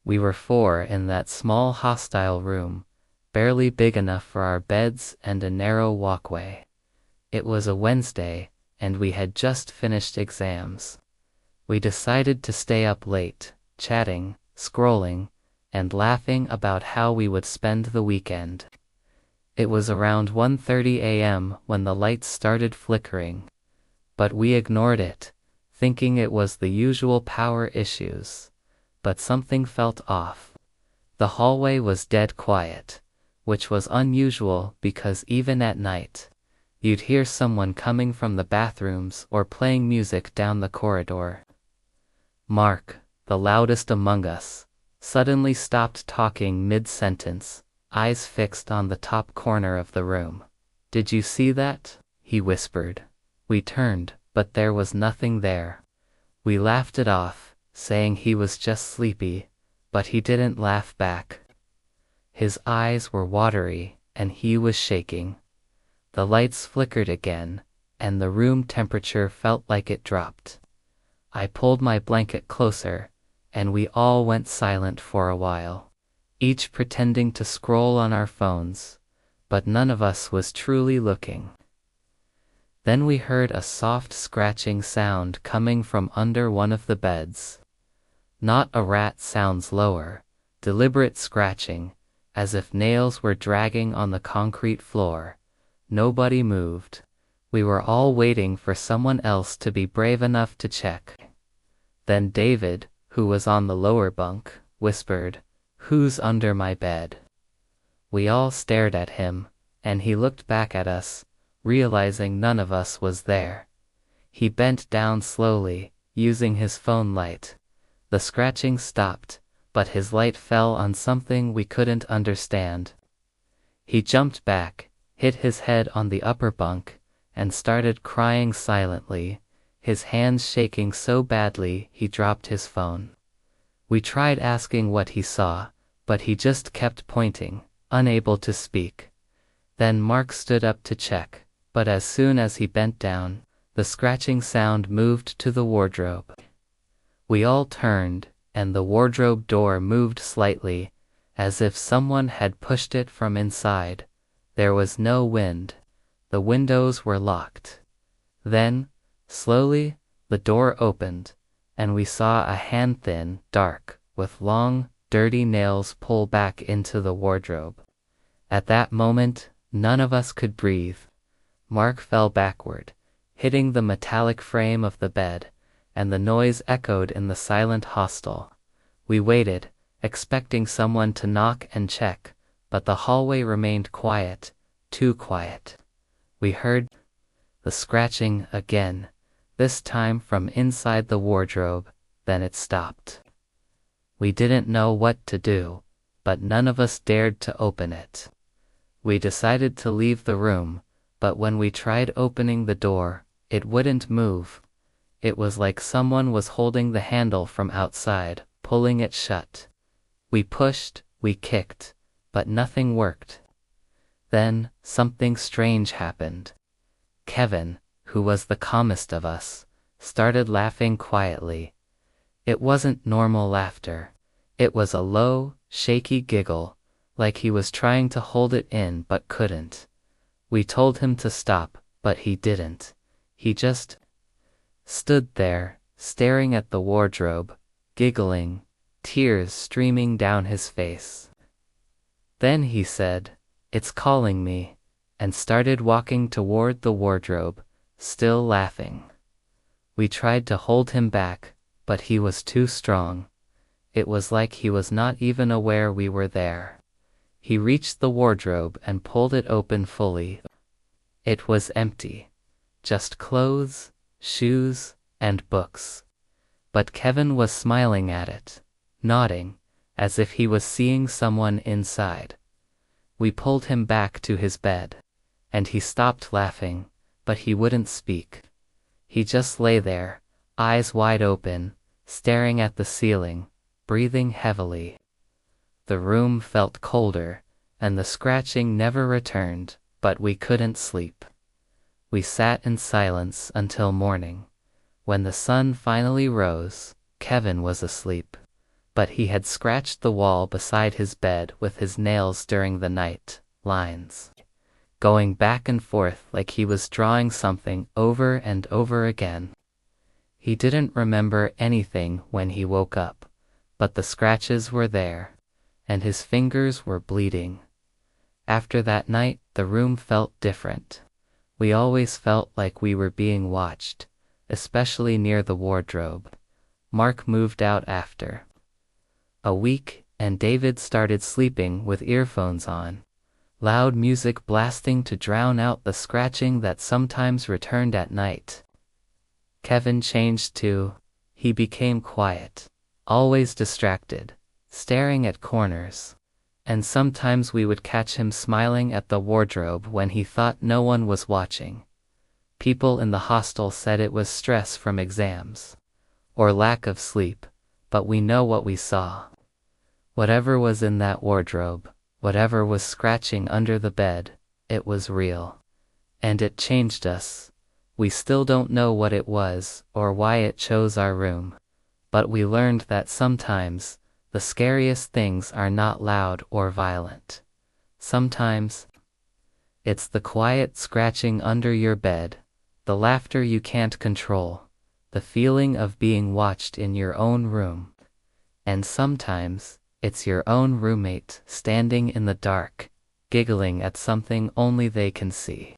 We were four in that small hostile room, barely big enough for our beds and a narrow walkway. It was a Wednesday, and we had just finished exams. We decided to stay up late, chatting, scrolling, and laughing about how we would spend the weekend. It was around 1:30 a.m. when the lights started flickering, but we ignored it, thinking it was the usual power issues. But something felt off. The hallway was dead quiet, which was unusual because even at night, you'd hear someone coming from the bathrooms or playing music down the corridor. Mark, the loudest among us, suddenly stopped talking mid-sentence, eyes fixed on the top corner of the room. "Did you see that?" he whispered. We turned, but there was nothing there. We laughed it off, saying he was just sleepy, but he didn't laugh back. His eyes were watery, and he was shaking. The lights flickered again, and the room temperature felt like it dropped. I pulled my blanket closer, and we all went silent for a while, each pretending to scroll on our phones, but none of us was truly looking. Then we heard a soft scratching sound coming from under one of the beds. Not a rat sounds lower, deliberate scratching, as if nails were dragging on the concrete floor. Nobody moved. We were all waiting for someone else to be brave enough to check. Then David, who was on the lower bunk, whispered, "Who's under my bed?" We all stared at him, and he looked back at us, realizing none of us was there. He bent down slowly, using his phone light. The scratching stopped, but his light fell on something we couldn't understand. He jumped back, hit his head on the upper bunk, and started crying silently, his hands shaking so badly he dropped his phone. We tried asking what he saw, but he just kept pointing, unable to speak. Then Mark stood up to check, but as soon as he bent down, the scratching sound moved to the wardrobe. We all turned, and the wardrobe door moved slightly, as if someone had pushed it from inside. There was no wind. The windows were locked. Then, slowly, the door opened, and we saw a hand thin, dark, with long, dirty nails pull back into the wardrobe. At that moment, none of us could breathe. Mark fell backward, hitting the metallic frame of the bed, and the noise echoed in the silent hostel. We waited, expecting someone to knock and check, but the hallway remained quiet, too quiet. We heard the scratching again, this time from inside the wardrobe, then it stopped. We didn't know what to do, but none of us dared to open it. We decided to leave the room, but when we tried opening the door, it wouldn't move. It was like someone was holding the handle from outside, pulling it shut. We pushed, we kicked, but nothing worked. Then, something strange happened. Kevin, who was the calmest of us, started laughing quietly. It wasn't normal laughter. It was a low, shaky giggle, like he was trying to hold it in but couldn't. We told him to stop, but he didn't. He just stood there, staring at the wardrobe, giggling, tears streaming down his face. Then he said, "It's calling me," and started walking toward the wardrobe, still laughing. We tried to hold him back, but he was too strong. It was like he was not even aware we were there. He reached the wardrobe and pulled it open fully. It was empty. Just clothes, shoes, and books. But Kevin was smiling at it, nodding, as if he was seeing someone inside. We pulled him back to his bed, and he stopped laughing, but he wouldn't speak. He just lay there, eyes wide open, staring at the ceiling, breathing heavily. The room felt colder, and the scratching never returned, but we couldn't sleep. We sat in silence until morning. When the sun finally rose, Kevin was asleep. but he had scratched the wall beside his bed with his nails during the night, lines going back and forth like he was drawing something over and over again. He didn't remember anything when he woke up, but the scratches were there, and his fingers were bleeding. After that night, the room felt different. We always felt like we were being watched, especially near the wardrobe. Mark moved out after a week, and David started sleeping with earphones on, loud music blasting to drown out the scratching that sometimes returned at night. Kevin changed too. He became quiet, always distracted, staring at corners, and sometimes we would catch him smiling at the wardrobe when he thought no one was watching. People in the hostel said it was stress from exams, or lack of sleep, but we know what we saw. Whatever was in that wardrobe, whatever was scratching under the bed, it was real. And it changed us. We still don't know what it was, or why it chose our room. But we learned that sometimes, the scariest things are not loud or violent. Sometimes, it's the quiet scratching under your bed, the laughter you can't control, the feeling of being watched in your own room. And sometimes, it's your own roommate standing in the dark, giggling at something only they can see.